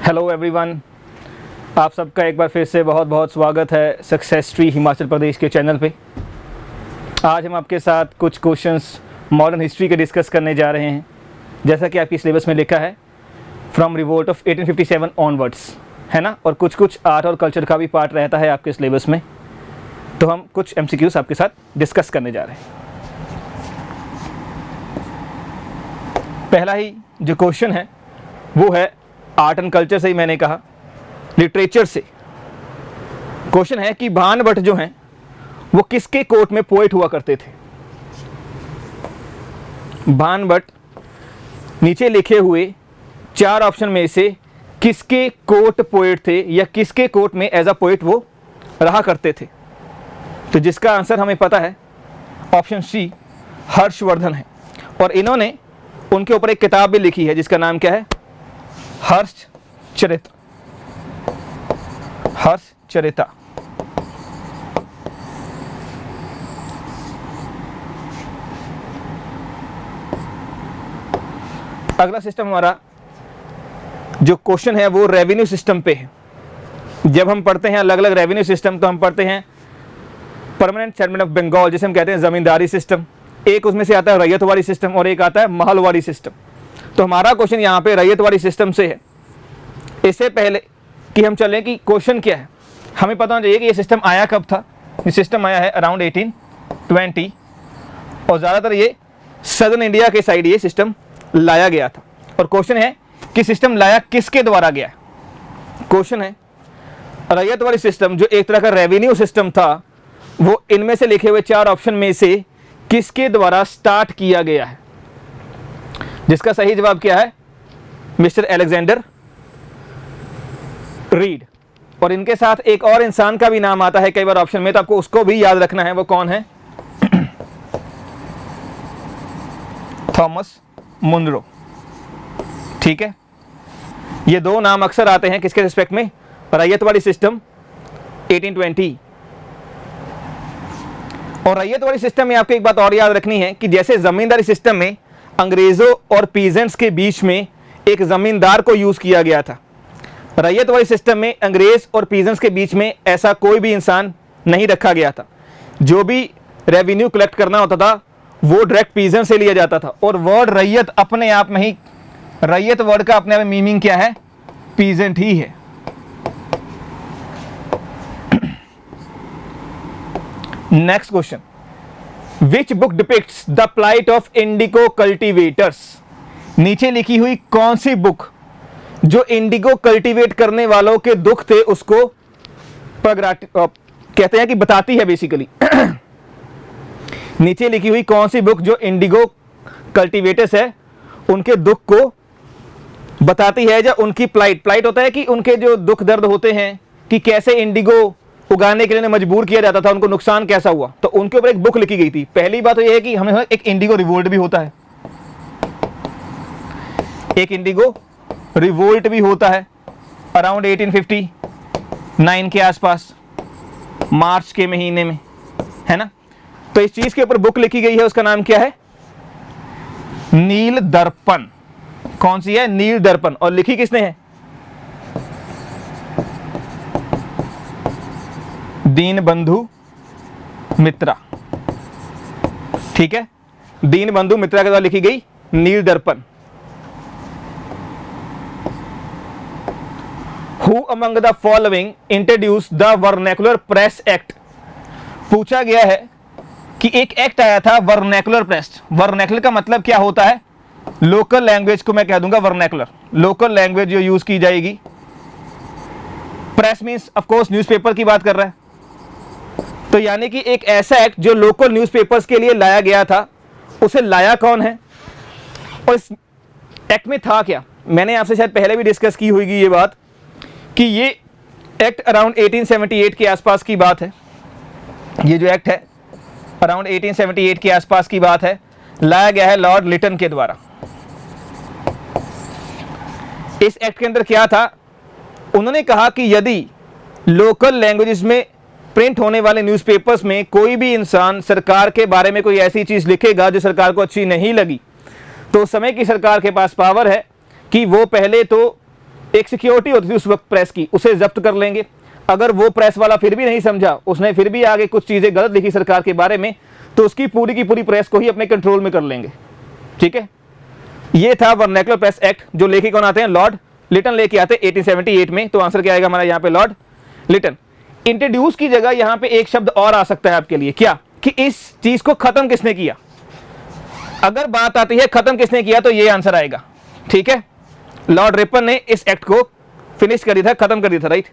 Hello everyone, आप सबका एक बार फिर से बहुत बहुत स्वागत है सक्सेस ट्री हिमाचल प्रदेश के चैनल पे। आज हम आपके साथ कुछ क्वेश्चंस मॉडर्न हिस्ट्री के डिस्कस करने जा रहे हैं। जैसा कि आपकी सिलेबस में लिखा है फ्रॉम रिवोल्ट ऑफ 1857 ऑनवर्ड्स, है ना। और कुछ कुछ आर्ट और कल्चर का भी पार्ट रहता है आपके सिलेबस में। तो हम कुछ MCQs आपके साथ डिस्कस करने जा रहे हैं। पहला ही जो क्वेश्चन है वो है आर्ट एंड कल्चर से ही, मैंने कहा लिटरेचर से। क्वेश्चन है कि भानभट्ट जो हैं वो किसके कोर्ट में पोएट हुआ करते थे। भानभट्ट नीचे लिखे हुए 4 ऑप्शन में से किसके कोर्ट पोएट थे या किसके कोर्ट में एज अ पोएट वो रहा करते थे। तो जिसका आंसर हमें पता है ऑप्शन सी हर्षवर्धन है। और इन्होंने उनके ऊपर एक किताब भी लिखी है जिसका नाम क्या है, हर्षचरित। हर्षचरिता। अगला सिस्टम हमारा जो क्वेश्चन है वो रेवेन्यू सिस्टम पे है। जब हम पढ़ते हैं अलग अलग रेवेन्यू सिस्टम तो हम पढ़ते हैं परमानेंट सेटलमेंट ऑफ बंगाल, जिसे हम कहते हैं जमींदारी सिस्टम। एक उसमें से आता है रैयतवाड़ी सिस्टम और एक आता है महलवाड़ी सिस्टम। तो हमारा क्वेश्चन यहाँ पे रैयतवाड़ी सिस्टम से है। इससे पहले कि हम चलें कि क्वेश्चन क्या है, हमें पता होना चाहिए कि ये सिस्टम आया कब था। ये सिस्टम आया है अराउंड 1820 और ज़्यादातर ये सदर्न इंडिया के साइड ये सिस्टम लाया गया था। और क्वेश्चन है कि सिस्टम लाया किसके द्वारा गया। क्वेश्चन है रैयतवाड़ी सिस्टम जो एक तरह का रेवेन्यू सिस्टम था वो इनमें से लिखे हुए 4 ऑप्शन में से किसके द्वारा स्टार्ट किया गया है। जिसका सही जवाब क्या है, मिस्टर अलेक्जेंडर रीड। और इनके साथ एक और इंसान का भी नाम आता है कई बार ऑप्शन में, तो आपको उसको भी याद रखना है। वो कौन है, थॉमस मुनरो। ठीक है, ये 2 नाम अक्सर आते हैं किसके रिस्पेक्ट में, रैयतवाड़ी सिस्टम 1820। और रैयतवाड़ी सिस्टम में आपको एक बात और याद रखनी है कि जैसे जमींदारी सिस्टम में अंग्रेजों और पीजेंट्स के बीच में एक जमींदार को यूज किया गया था, रैयतवाड़ी सिस्टम में अंग्रेज और पीजेंट्स के बीच में ऐसा कोई भी इंसान नहीं रखा गया था। जो भी रेवेन्यू कलेक्ट करना होता था वो डायरेक्ट पीजेंट से लिया जाता था। और वर्ड रैयत अपने आप में ही, रैयत वर्ड का अपने आप में मीनिंग क्या है, पीजेंट ही है। Next question, which book depicts the plight of indigo cultivators. नीचे लिखी हुई कौन सी बुक जो इंडिगो कल्टीवेट करने वालों के दुख थे उसको कहते हैं कि बताती है बेसिकली। नीचे लिखी हुई कौन सी बुक जो इंडिगो कल्टीवेटर्स है उनके दुख को बताती है, या उनकी प्लाइट होता है कि उनके जो दुख दर्द होते हैं कि कैसे इंडिगो उगाने के लिए मजबूर किया जाता था, उनको नुकसान कैसा हुआ, तो उनके ऊपर एक बुक लिखी गई थी। पहली बात तो यह है कि हमें एक इंडिगो रिवोल्ट भी होता है, एक इंडिगो रिवोल्ट भी होता है अराउंड 1859 के आसपास, मार्च के महीने में, है ना। तो इस चीज के ऊपर बुक लिखी गई है, उसका नाम क्या है, नील दर्पण। कौन सी है, नील दर्पण। और लिखी किसने है, दीनबंधु मित्रा। ठीक है, दीनबंधु मित्रा के द्वारा लिखी गई नील दर्पण। Who among the following introduced the Vernacular Press Act? पूछा गया है कि एक एक्ट आया था वर्नैकुलर प्रेस। वर्नैकुलर का मतलब क्या होता है, लोकल लैंग्वेज को मैं कह दूंगा वर्नैकुलर, लोकल लैंग्वेज जो यूज की जाएगी। Press means of course newspaper की बात कर रहा है, तो यानी कि एक ऐसा एक्ट जो लोकल न्यूज़पेपर्स के लिए लाया गया था, उसे लाया कौन है और इस एक्ट में था क्या। मैंने आपसे शायद पहले भी डिस्कस की होगी ये बात कि ये एक्ट अराउंड 1878 के आसपास की बात है। ये जो एक्ट है अराउंड 1878 के आसपास की बात है, लाया गया है लॉर्ड लिटन के द्वारा। इस एक्ट के अंदर क्या था, उन्होंने कहा कि यदि लोकल लैंग्वेजेस में प्रिंट होने वाले न्यूज़पेपर्स में कोई भी इंसान सरकार के बारे में कोई ऐसी चीज़ लिखेगा जो सरकार को अच्छी नहीं लगी, तो उस समय की सरकार के पास पावर है कि वो पहले तो एक सिक्योरिटी होती थी उस वक्त प्रेस की, उसे जब्त कर लेंगे। अगर वो प्रेस वाला फिर भी नहीं समझा, उसने फिर भी आगे कुछ चीजें गलत लिखी सरकार के बारे में, तो उसकी पूरी की पूरी प्रेस को ही अपने कंट्रोल में कर लेंगे। ठीक है, ये था वर्नैकुलर प्रेस एक्ट, जो लेके कौन आते हैं? लॉर्ड लिटन लेके आते हैं 1878 में। तो आंसर क्या आएगा हमारा यहाँ पे? लॉर्ड लिटन। इंट्रोड्यूस की जगह यहाँ पे एक शब्द और आ सकता है आपके लिए, क्या? कि इस चीज को खत्म किसने किया। अगर बात आती है खत्म किसने किया, तो ये आंसर आएगा। ठीक है, लॉर्ड रिपन ने इस एक्ट को फिनिश कर दिया था, खत्म कर दिया था, right.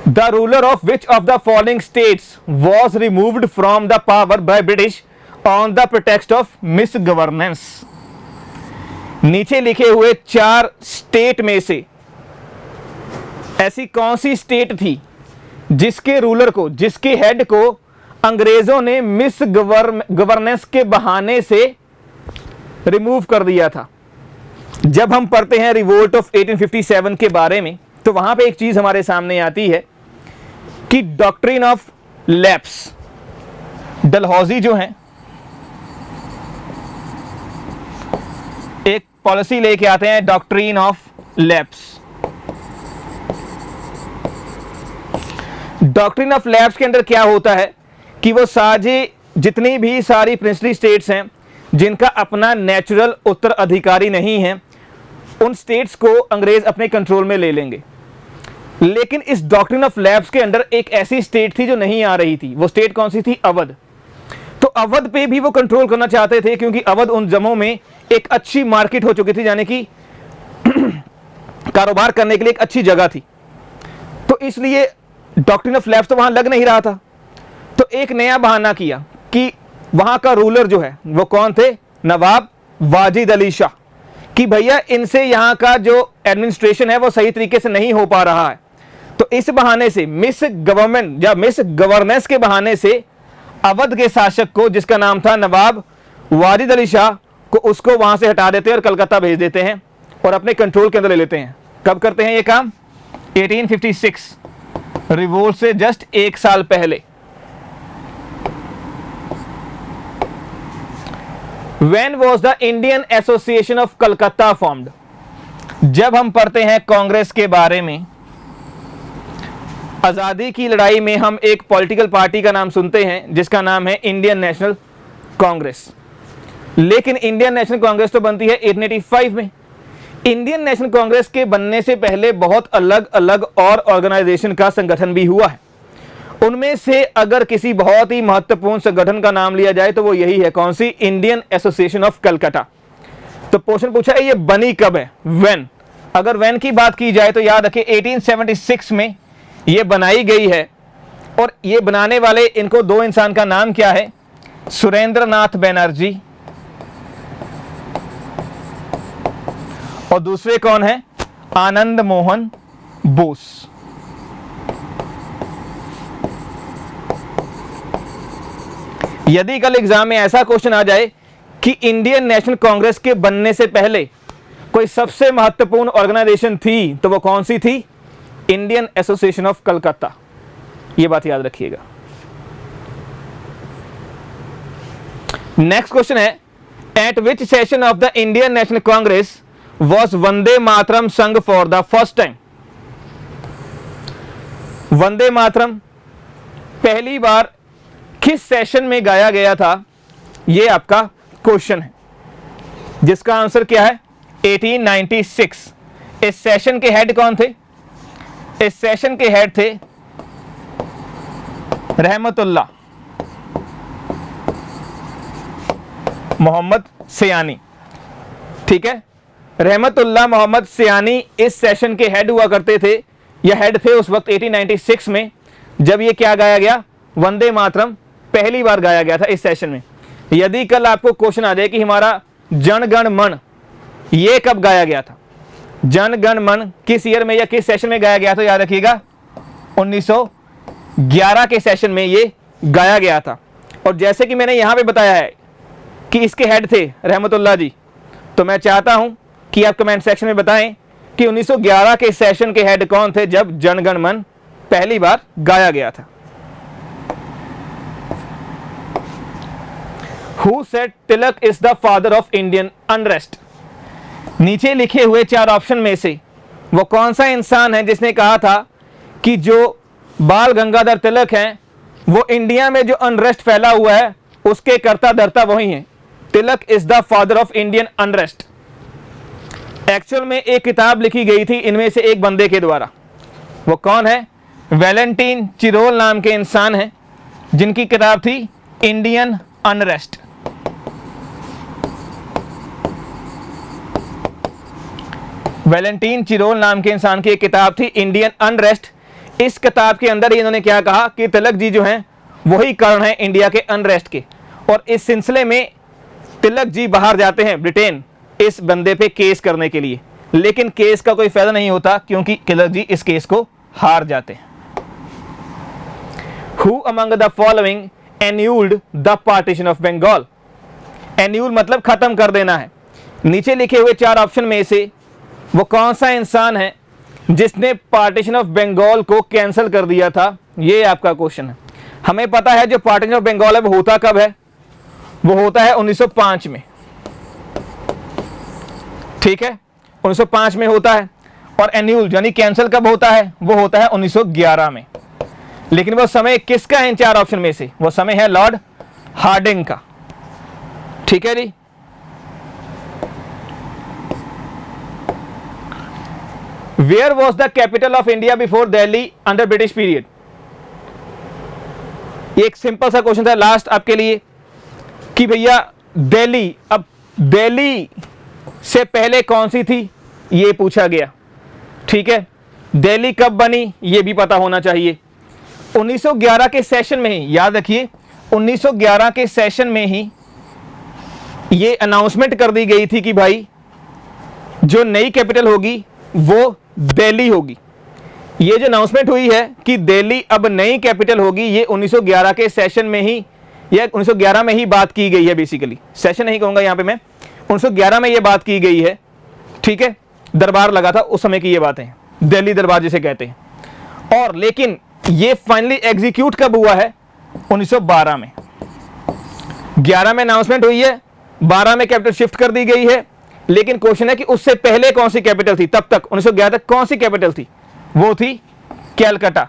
The ruler of which of the following states was removed from the power by British on the pretext of misgovernance? नीचे लिखे हुए 4 स्टेट में से ऐसी कौन सी स्टेट थी जिसके रूलर को, जिसके हेड को अंग्रेजों ने गवर्नेंस के बहाने से रिमूव कर दिया था? जब हम पढ़ते हैं रिवोल्ट ऑफ 1857 के बारे में, तो वहां पे एक चीज हमारे सामने आती है कि डॉक्ट्रिन ऑफ लैप्स, डलहौजी जो हैं एक पॉलिसी लेके आते हैं, doctrine of lapse. Doctrine of lapse के अंदर क्या होता है कि वो जितनी भी सारी प्रिंसली स्टेट्स हैं जिनका अपना नेचुरल उत्तराधिकारी नहीं है, उन स्टेट्स को अंग्रेज अपने कंट्रोल में ले लेंगे। लेकिन इस डॉक्ट्रिन ऑफ लैप्स के अंदर एक ऐसी स्टेट थी जो नहीं आ रही थी। वो स्टेट कौन सी थी? अवध। तो अवध पे भी वो कंट्रोल करना चाहते थे, क्योंकि अवध उन जमों में एक अच्छी मार्केट हो चुकी थी, यानी कि कारोबार करने के लिए एक अच्छी जगह थी। तो इसलिए डॉक्ट्रिन ऑफ लैप्स तो वहां लग नहीं रहा था। तो एक नया बहाना किया कि वहां का रूलर जो है वो कौन थे? नवाब वाजिद अली शाह। कि भैया इनसे यहां का जो एडमिनिस्ट्रेशन है वो सही तरीके से नहीं हो पा रहा है। तो इस बहाने से, मिस गवर्नमेंट या मिस गवर्नेंस के बहाने से, अवध के शासक को, जिसका नाम था नवाब वाजिद अली शाह को, उसको वहां से हटा देते हैं और कलकत्ता भेज देते हैं और अपने कंट्रोल के अंदर ले लेते हैं। कब करते हैं ये काम? 1856, रिवोल्ट से जस्ट 1 साल पहले। When was the Indian Association of Calcutta formed? जब हम पढ़ते हैं कांग्रेस के बारे में, आजादी की लड़ाई में हम एक पॉलिटिकल पार्टी का नाम सुनते हैं जिसका नाम है इंडियन नेशनल कांग्रेस। लेकिन इंडियन नेशनल कांग्रेस तो बनती है 1885 में। इंडियन नेशनल कांग्रेस के बनने से पहले बहुत अलग अलग और ऑर्गेनाइजेशन का संगठन भी हुआ है। उनमें से अगर किसी बहुत ही महत्वपूर्ण संगठन का नाम लिया जाए तो वो यही है, कौन सी? Indian Association of Calcutta. तो क्वेश्चन पूछा है ये बनी कब है? व्हेन। अगर व्हेन की बात की जाए तो याद रखिए 1876 में ये बनाई गई है। और ये बनाने वाले इनको 2 इंसान का नाम क्या है? सुरेंद्र नाथ बनर्जी और दूसरे कौन है? आनंद मोहन बोस। यदि कल एग्जाम में ऐसा क्वेश्चन आ जाए कि इंडियन नेशनल कांग्रेस के बनने से पहले कोई सबसे महत्वपूर्ण ऑर्गेनाइजेशन थी, तो वो कौन सी थी? Indian Association of Calcutta. ये बात याद रखिएगा। नेक्स्ट क्वेश्चन है, at which session of the Indian National Congress was Vande Mataram sung for the first time? Vande Mataram पहली बार किस सेशन में गाया गया था? ये आपका क्वेश्चन है, जिसका आंसर क्या है? 1896। इस सेशन के हेड कौन थे? इस सेशन के हेड थे रहमतुल्लाह मोहम्मद सयानी। ठीक है, रहमतुल्लाह मोहम्मद सयानी इस सेशन के हेड हुआ करते थे, या हेड थे उस वक्त 1896 में, जब ये क्या गाया गया? वंदे मातरम पहली बार गाया गया था इस सेशन में। यदि कल आपको क्वेश्चन आ जाए कि हमारा जन गण मन ये कब गाया गया था, जन गण मन किस ईयर में या किस सेशन में गाया गया, तो याद रखिएगा 1911 के सेशन में ये गाया गया था। और जैसे कि मैंने यहां पे बताया है कि इसके हेड थे रहमतुल्लाह जी, तो मैं चाहता हूं कि आप कमेंट सेक्शन में बताएं कि 1911 के सेशन के हेड कौन थे जब जन गण मन पहली बार गाया गया था। Who said Tilak is the father of Indian unrest? नीचे लिखे हुए 4 ऑप्शन में से वो कौन सा इंसान है जिसने कहा था कि जो बाल गंगाधर तिलक हैं वो इंडिया में जो अनरेस्ट फैला हुआ है उसके कर्ता धर्ता वही हैं? Tilak is the father of Indian unrest. Actual में एक किताब लिखी गई थी इनमें से एक बंदे के द्वारा। वो कौन है? वैलेंटाइन चिरोल नाम के इंसान हैं जिनकी किताब थी इंडियन अनरेस्ट। वैलेंटाइन चिरोल नाम के इंसान की एक किताब थी इंडियन अनरेस्ट। इस किताब के अंदर ही इन्होंने क्या कहा कि तिलक जी जो हैं वही कारण है इंडिया के अनरेस्ट के। और इस सिलसिले में तिलक जी बाहर जाते हैं ब्रिटेन इस बंदे पे केस करने के लिए, लेकिन केस का कोई फायदा नहीं होता क्योंकि तिलक जी इस केस को हार जाते हैं। Who among the following annulled the partition of Bengal? Annul मतलब खत्म कर देना है। नीचे लिखे हुए 4 ऑप्शन में से वो कौन सा इंसान है जिसने पार्टीशन ऑफ बंगाल को कैंसिल कर दिया था? ये आपका क्वेश्चन है। हमें पता है जो पार्टीशन ऑफ बंगाल है वो होता कब है? वो होता है 1905 में, ठीक है, 1905 में होता है। और एन्यूल यानी कैंसिल कब होता है? वो होता है 1911 में। लेकिन वो समय किसका है इन 4 ऑप्शन में से? वो समय है लॉर्ड हार्डिंग का, ठीक है जी। Where was the capital of India before Delhi under British period? एक सिंपल सा क्वेश्चन था लास्ट आपके लिए कि भैया दिल्ली, अब दिल्ली से पहले कौन सी थी ये पूछा गया, ठीक है। दिल्ली कब बनी ये भी पता होना चाहिए। 1911 के सेशन में ही, याद रखिए 1911 के सेशन में ही ये अनाउंसमेंट कर दी गई थी कि भाई जो नई कैपिटल होगी वो दिल्ली होगी। ये जो अनाउंसमेंट हुई है कि दिल्ली अब नई कैपिटल होगी, ये 1911 के सेशन में ही, या 1911 में ही बात की गई है। बेसिकली सेशन नहीं कहूंगा यहाँ पे मैं, 1911 में ये बात की गई है, ठीक है। दरबार लगा था उस समय की ये बातें, दिल्ली दरबार जिसे कहते हैं। और लेकिन ये फाइनली एग्जीक्यूट कब हुआ है? 1912 में। 11 में अनाउंसमेंट हुई है, 12 में कैपिटल शिफ्ट कर दी गई है। लेकिन क्वेश्चन है कि उससे पहले कौन सी कैपिटल थी? तब तक 1911 तक कौन सी कैपिटल थी? वो थी कैलकाटा।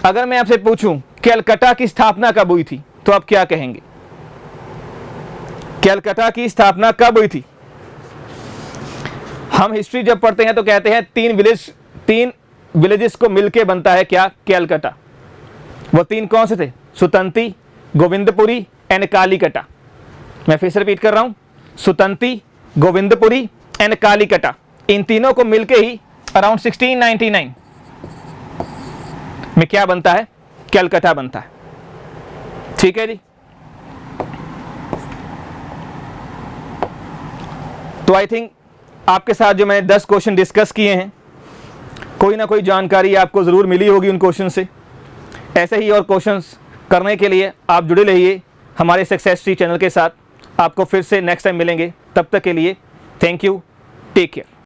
अगर मैं आपसे पूछूं कैलकाटा की स्थापना कब हुई थी तो आप क्या कहेंगे? कैलकाटा की स्थापना कब हुई थी? हम हिस्ट्री जब पढ़ते हैं तो कहते हैं 3 विलेजेस को मिलके बनता है क्या? कैलकाटा। वो 3 कौन से थे? सुतंती, गोविंदपुरी एंड कालीकटा। मैं फिर से रिपीट कर रहा हूं, सुतंती, गोविंदपुरी एंड कालीकटा। इन तीनों को मिलके ही अराउंड 1699 में क्या बनता है? कैलकाटा बनता है, ठीक है जी। तो आई थिंक आपके साथ जो मैं 10 क्वेश्चन डिस्कस किए हैं, कोई ना कोई जानकारी आपको ज़रूर मिली होगी उन क्वेश्चन से। ऐसे ही और क्वेश्चंस करने के लिए आप जुड़े रहिए हमारे सक्सेस ट्री चैनल के साथ। आपको फिर से नेक्स्ट टाइम मिलेंगे, तब तक के लिए थैंक यू, टेक केयर।